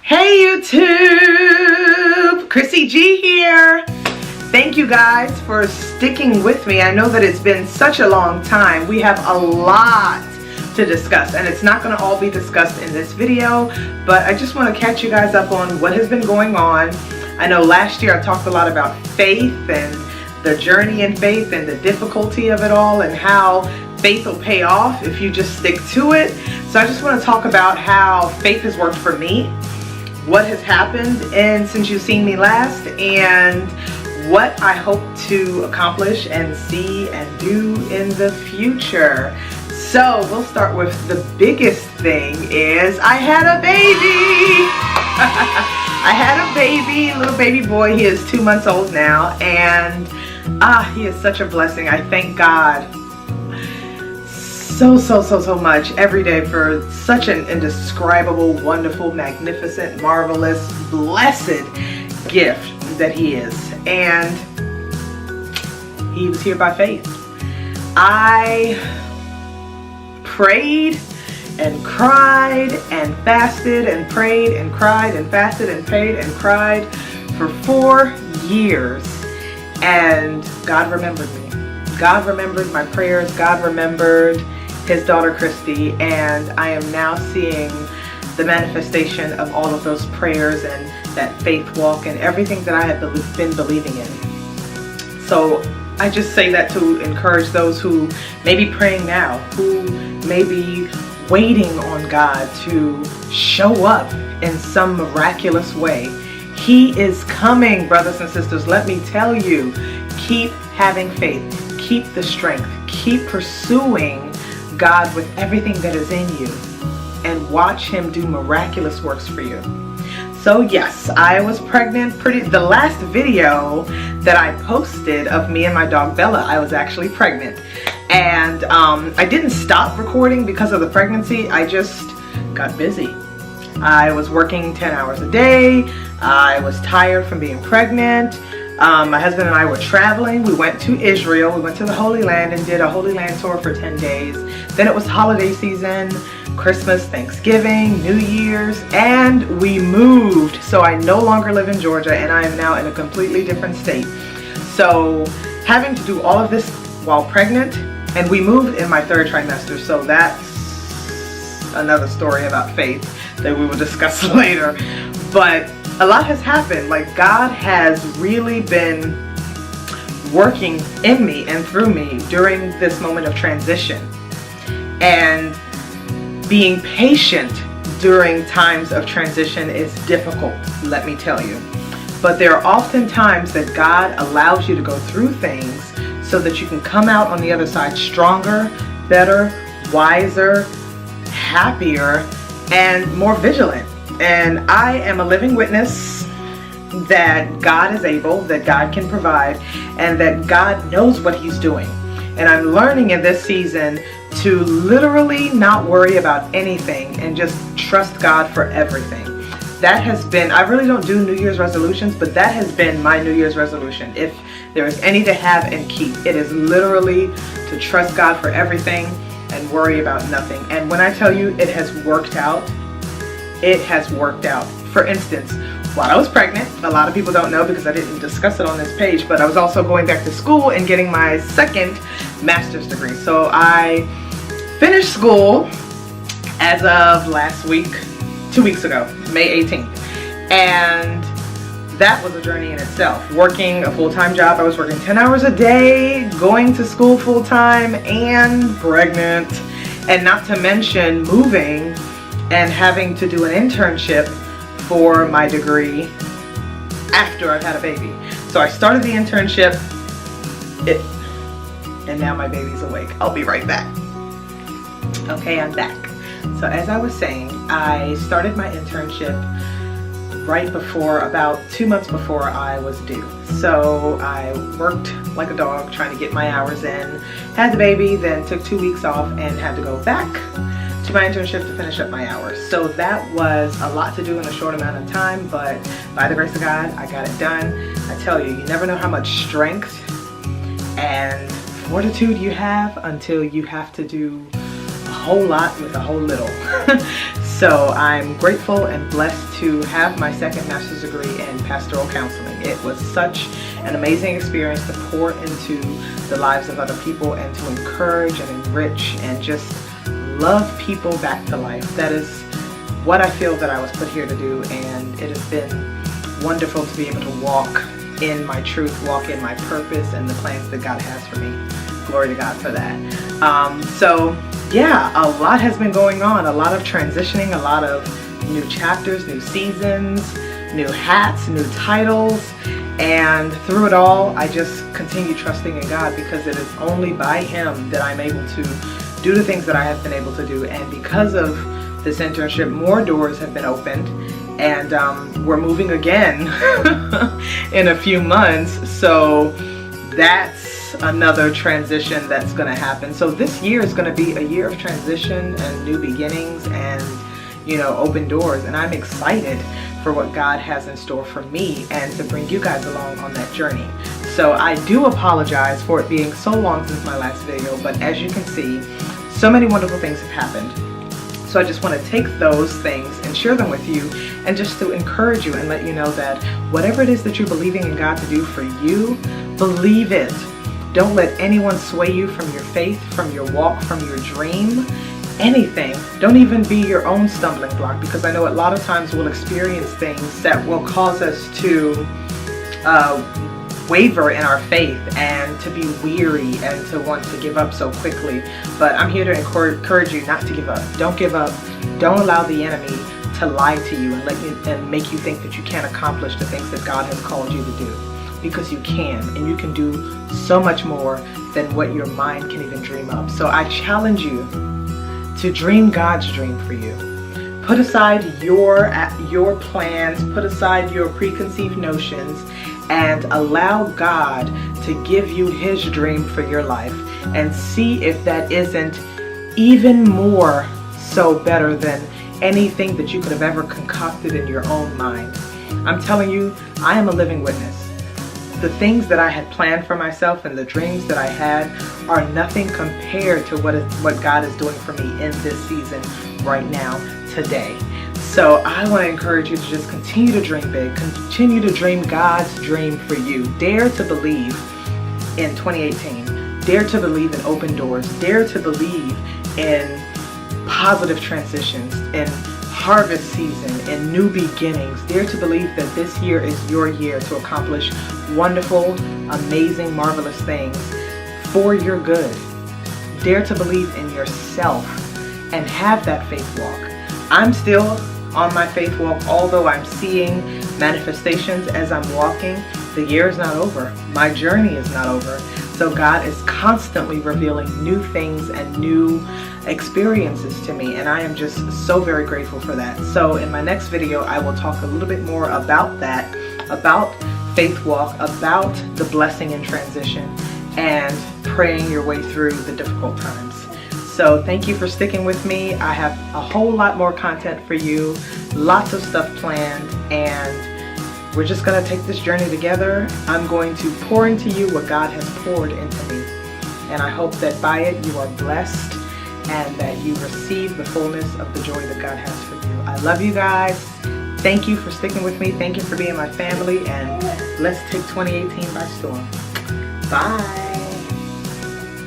Hey YouTube, Chrissy G here. Thank you guys for sticking with me. I know that it's been such a long time. We have a lot to discuss and it's not going to all be discussed in this video, but I just want to catch you guys up on what has been going on. I know last year I talked a lot about faith and the journey in faith and the difficulty of it all and how faith will pay off if you just stick to it. So I just want to talk about how faith has worked for me, what has happened since you've seen me last, and what I hope to accomplish and see and do in the future. So we'll start with the biggest thing is I had a baby. I had a baby, little baby boy. He is 2 months old now, and he is such a blessing. I thank God so much every day for such an indescribable, wonderful, magnificent, marvelous, blessed gift that he is. And he was here by faith. I prayed and cried and fasted and prayed and cried and fasted and prayed and cried for 4 years, and God remembered me. God remembered my prayers. God remembered his daughter Christy, and I am now seeing the manifestation of all of those prayers and that faith walk and everything that I have been believing in. So I just say that to encourage those who may be praying now, who may be waiting on God to show up in some miraculous way. He is coming, brothers and sisters. Let me tell you, keep having faith, keep the strength, keep pursuing God with everything that is in you, and watch him do miraculous works for you. So yes, I was pregnant. The last video that I posted of me and my dog Bella, I was actually pregnant. And I didn't stop recording because of the pregnancy. I just got busy. I was working 10 hours a day. I was tired from being pregnant. My husband and I were traveling. We went to Israel. We went to the Holy Land and did a Holy Land tour for 10 days. Then it was holiday season, Christmas, Thanksgiving, New Year's, and we moved. So I no longer live in Georgia and I am now in a completely different state. So having to do all of this while pregnant, and we moved in my 3rd trimester. So that's another story about faith that we will discuss later. But a lot has happened. Like, God has really been working in me and through me during this moment of transition, and being patient during times of transition is difficult, let me tell you. But there are often times that God allows you to go through things so that you can come out on the other side stronger, better, wiser, happier, and more vigilant. And I am a living witness that God is able, that God can provide, and that God knows what he's doing. And I'm learning in this season to literally not worry about anything and just trust God for everything. That has been, I really don't do New Year's resolutions, but that has been my New Year's resolution. If there is any to have and keep, it is literally to trust God for everything and worry about nothing. And when I tell you it has worked out, it has worked out. For instance, while I was pregnant, a lot of people don't know because I didn't discuss it on this page, but I was also going back to school and getting my 2nd master's degree. So I finished school as of last week, 2 weeks ago, May 18th. And that was a journey in itself. Working a full-time job, I was working 10 hours a day, going to school full-time, and pregnant. And not to mention moving and having to do an internship for my degree after I've had a baby. So I started the internship, and now my baby's awake. I'll be right back. Okay, I'm back. So as I was saying, I started my internship right before, about 2 months before I was due. So I worked like a dog trying to get my hours in, had the baby, then took 2 weeks off and had to go back to my internship to finish up my hours. So that was a lot to do in a short amount of time, but by the grace of God, I got it done. I tell you, you never know how much strength and fortitude you have until you have to do a whole lot with a whole little. So I'm grateful and blessed to have my second master's degree in pastoral counseling. It was such an amazing experience to pour into the lives of other people and to encourage and enrich and just love people back to life. That is what I feel that I was put here to do, and it has been wonderful to be able to walk in my truth, walk in my purpose and the plans that God has for me. Glory to God for that. So yeah, a lot has been going on, a lot of transitioning, a lot of new chapters, new seasons, new hats, new titles, and through it all, I just continue trusting in God, because it is only by Him that I'm able to do the things that I have been able to do. And because of this internship, more doors have been opened, and we're moving again in a few months. So that's another transition that's going to happen. So this year is going to be a year of transition and new beginnings and, you know, open doors. And I'm excited for what God has in store for me and to bring you guys along on that journey. So I do apologize for it being so long since my last video, but as you can see, so many wonderful things have happened. So I just want to take those things and share them with you, and just to encourage you and let you know that whatever it is that you're believing in God to do for you, believe it. Don't let anyone sway you from your faith, from your walk, from your dream, anything. Don't even be your own stumbling block, because I know a lot of times we'll experience things that will cause us to waver in our faith and to be weary and to want to give up so quickly. But I'm here to encourage you not to give up. Don't give up. Don't allow the enemy to lie to you and make you think that you can't accomplish the things that God has called you to do, because you can, and you can do so much more than what your mind can even dream of. So I challenge you to dream God's dream for you. Put aside your plans, put aside your preconceived notions, and allow God to give you His dream for your life, and see if that isn't even more so better than anything that you could have ever concocted in your own mind. I'm telling you, I am a living witness. The things that I had planned for myself and the dreams that I had are nothing compared to what God is doing for me in this season right now, today. So I want to encourage you to just continue to dream big, continue to dream God's dream for you. Dare to believe in 2018. Dare to believe in open doors. Dare to believe in positive transitions, in harvest season, in new beginnings. Dare to believe that this year is your year to accomplish wonderful, amazing, marvelous things for your good. Dare to believe in yourself and have that faith walk. I'm still on my faith walk, although I'm seeing manifestations as I'm walking. The year is not over. My journey is not over. So God is constantly revealing new things and new experiences to me, and I am just so very grateful for that. So in my next video, I will talk a little bit more about that, about faith walk, about the blessing in transition, and praying your way through the difficult times. So thank you for sticking with me. I have a whole lot more content for you, lots of stuff planned, and we're just going to take this journey together. I'm going to pour into you what God has poured into me, and I hope that by it you are blessed and that you receive the fullness of the joy that God has for you. I love you guys. Thank you for sticking with me. Thank you for being my family, and let's take 2018 by storm. Bye.